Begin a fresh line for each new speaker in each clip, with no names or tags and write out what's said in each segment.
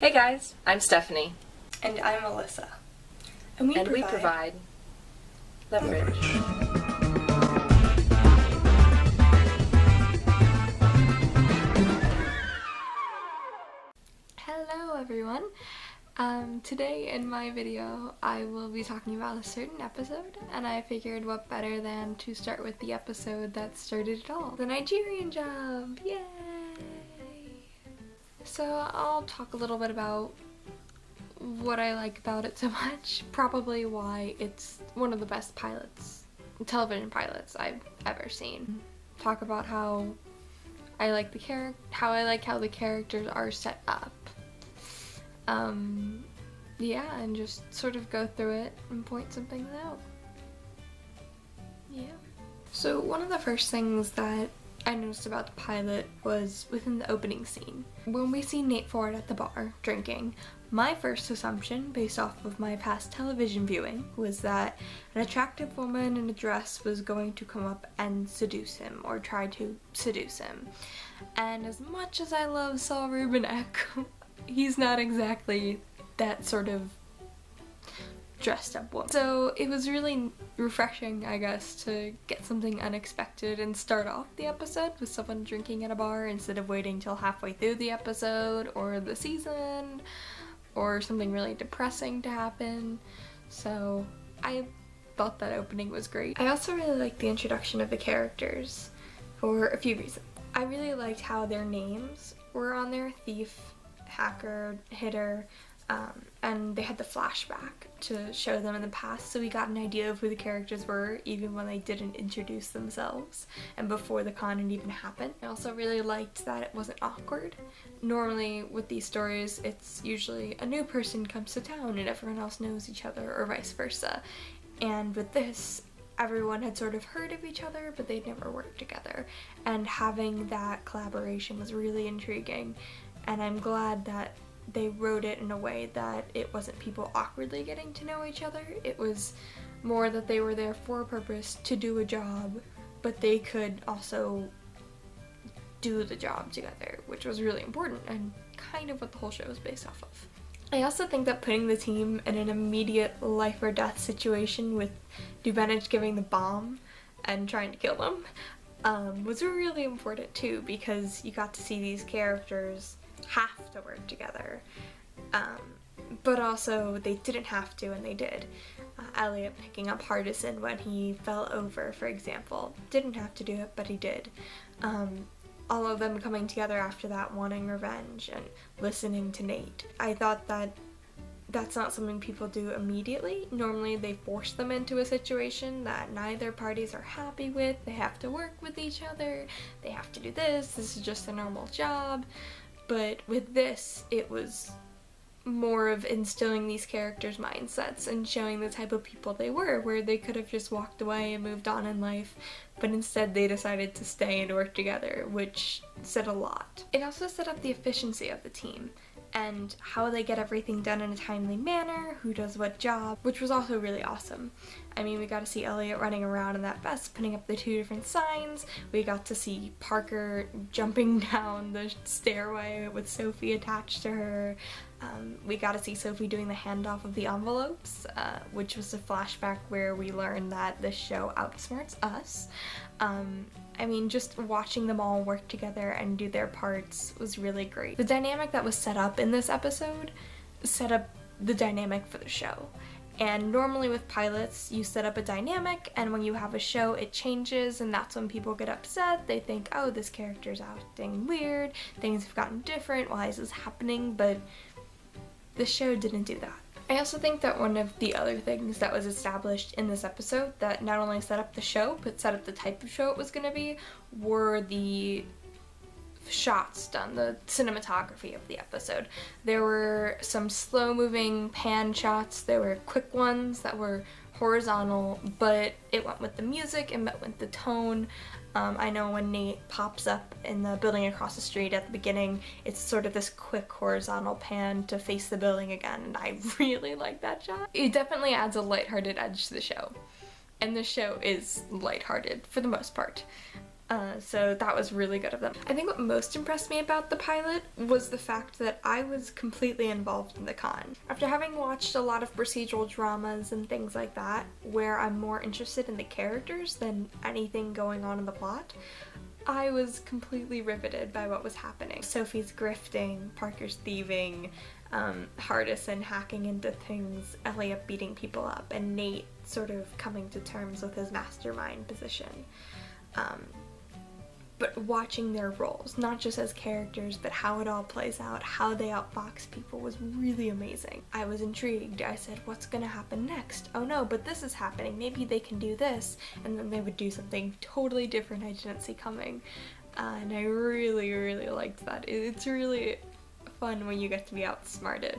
Hey guys, I'm Stephanie.
And I'm Alyssa.
And we provide leverage.
Hello everyone. Today in my video I will be talking about a certain episode, and I figured what better than to start with the episode that started it all, the Nigerian Job! Yay! So I'll talk a little bit about what I like about it so much, probably why it's one of the best television pilots I've ever seen. Talk about how I like how the characters are set up. Yeah, and just sort of go through it and point some things out. Yeah. So one of the first things that I noticed about the pilot was within the opening scene. When we see Nate Ford at the bar, drinking, my first assumption, based off of my past television viewing, was that an attractive woman in a dress was going to come up and seduce him, or try to seduce him. And as much as I love Saul Rubinek, he's not exactly that sort of dressed up woman. So it was really refreshing, I guess, to get something unexpected and start off the episode with someone drinking at a bar instead of waiting till halfway through the episode or the season or something really depressing to happen. So I thought that opening was great. I also really liked the introduction of the characters for a few reasons. I really liked how their names were on there: thief, hacker, hitter, and they had the flashback to show them in the past, so we got an idea of who the characters were even when they didn't introduce themselves and before the con had even happened. I also really liked that it wasn't awkward. Normally with these stories, it's usually a new person comes to town and everyone else knows each other, or vice versa. And with this, everyone had sort of heard of each other, but they'd never worked together. And having that collaboration was really intriguing, and I'm glad that they wrote it in a way that it wasn't people awkwardly getting to know each other. It was more that they were there for a purpose, to do a job, but they could also do the job together, which was really important and kind of what the whole show is based off of. I also think that putting the team in an immediate life or death situation with Dubenich giving the bomb and trying to kill them was really important too, because you got to see these characters have to work together, but also they didn't have to, and they did. Elliot picking up Hardison when he fell over, for example, didn't have to do it, but he did. All of them coming together after that, wanting revenge and listening to Nate. I thought that that's not something people do immediately. Normally they force them into a situation that neither parties are happy with. They have to work with each other, they have to do this is just a normal job. But with this, it was more of instilling these characters' mindsets and showing the type of people they were, where they could have just walked away and moved on in life, but instead they decided to stay and work together, which said a lot. It also set up the efficiency of the team and how they get everything done in a timely manner, who does what job, which was also really awesome. I mean, we got to see Elliot running around in that vest, putting up the 2 different signs. We got to see Parker jumping down the stairway with Sophie attached to her. We got to see Sophie doing the handoff of the envelopes, which was a flashback where we learned that this show outsmarts us. I mean, just watching them all work together and do their parts was really great. The dynamic that was set up in this episode set up the dynamic for the show. And normally with pilots, you set up a dynamic, and when you have a show, it changes, and that's when people get upset. They think, oh, this character's acting weird, things have gotten different, why is this happening? But the show didn't do that. I also think that one of the other things that was established in this episode that not only set up the show, but set up the type of show it was going to be, were the shots done, the cinematography of the episode. There were some slow-moving pan shots, there were quick ones that were horizontal, but it went with the music, it went with the tone. I know when Nate pops up in the building across the street at the beginning, it's sort of this quick horizontal pan to face the building again, and I really like that shot. It definitely adds a lighthearted edge to the show, and the show is lighthearted for the most part. So that was really good of them. I think what most impressed me about the pilot was the fact that I was completely involved in the con. After having watched a lot of procedural dramas and things like that, where I'm more interested in the characters than anything going on in the plot, I was completely riveted by what was happening. Sophie's grifting, Parker's thieving, Hardison hacking into things, Elliot beating people up, and Nate sort of coming to terms with his mastermind position. But watching their roles, not just as characters, but how it all plays out, how they outfox people, was really amazing. I was intrigued. I said, what's gonna happen next? Oh no, but this is happening. Maybe they can do this. And then they would do something totally different I didn't see coming. And I really, really liked that. It's really fun when you get to be outsmarted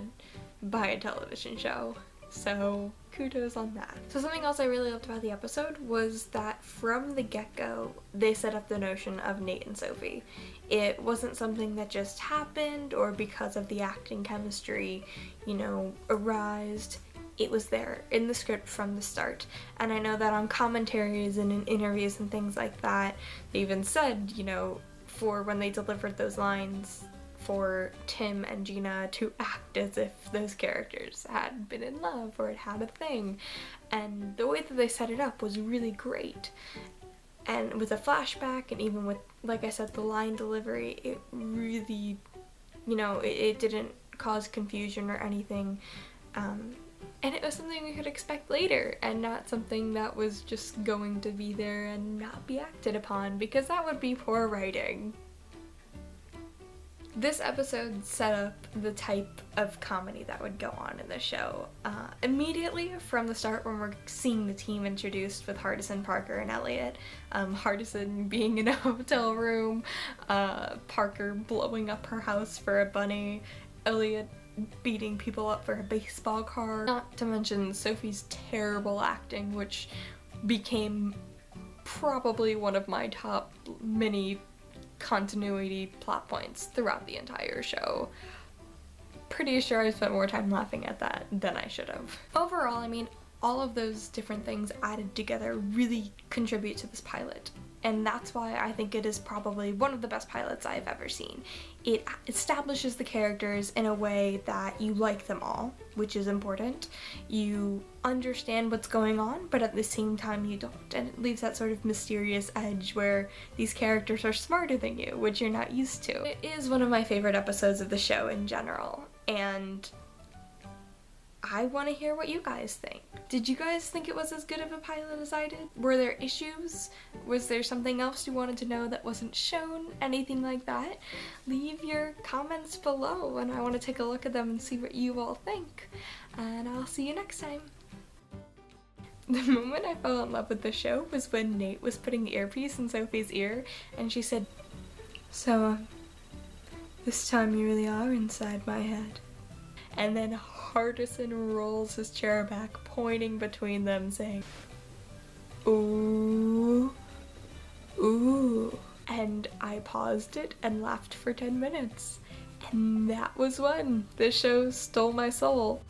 by a television show. So kudos on that. So something else I really loved about the episode was that from the get-go, they set up the notion of Nate and Sophie. It wasn't something that just happened or because of the acting chemistry, you know, arised. It was there in the script from the start. And I know that on commentaries and in interviews and things like that, they even said, you know, for when they delivered those lines, for Tim and Gina to act as if those characters had been in love or had had a thing. And the way that they set it up was really great. And with a flashback and even with, like I said, the line delivery, it really, you know, it didn't cause confusion or anything. And it was something we could expect later and not something that was just going to be there and not be acted upon, because that would be poor writing. This episode set up the type of comedy that would go on in the show. Immediately from the start, when we're seeing the team introduced with Hardison, Parker, and Elliot, Hardison being in a hotel room, Parker blowing up her house for a bunny, Elliot beating people up for a baseball card, not to mention Sophie's terrible acting, which became probably one of my top mini continuity plot points throughout the entire show. Pretty sure I spent more time laughing at that than I should have. Overall, I mean, all of those different things added together really contribute to this pilot. And that's why I think it is probably one of the best pilots I've ever seen. It establishes the characters in a way that you like them all, which is important. You understand what's going on, but at the same time you don't. And it leaves that sort of mysterious edge where these characters are smarter than you, which you're not used to. It is one of my favorite episodes of the show in general, and I want to hear what you guys think. Did you guys think it was as good of a pilot as I did? Were there issues? Was there something else you wanted to know that wasn't shown? Anything like that? Leave your comments below and I want to take a look at them and see what you all think. And I'll see you next time. The moment I fell in love with the show was when Nate was putting the earpiece in Sophie's ear and she said, "So, this time you really are inside my head." And then Hardison rolls his chair back, pointing between them, saying, "Ooh, ooh." And I paused it and laughed for 10 minutes. And that was when the show stole my soul.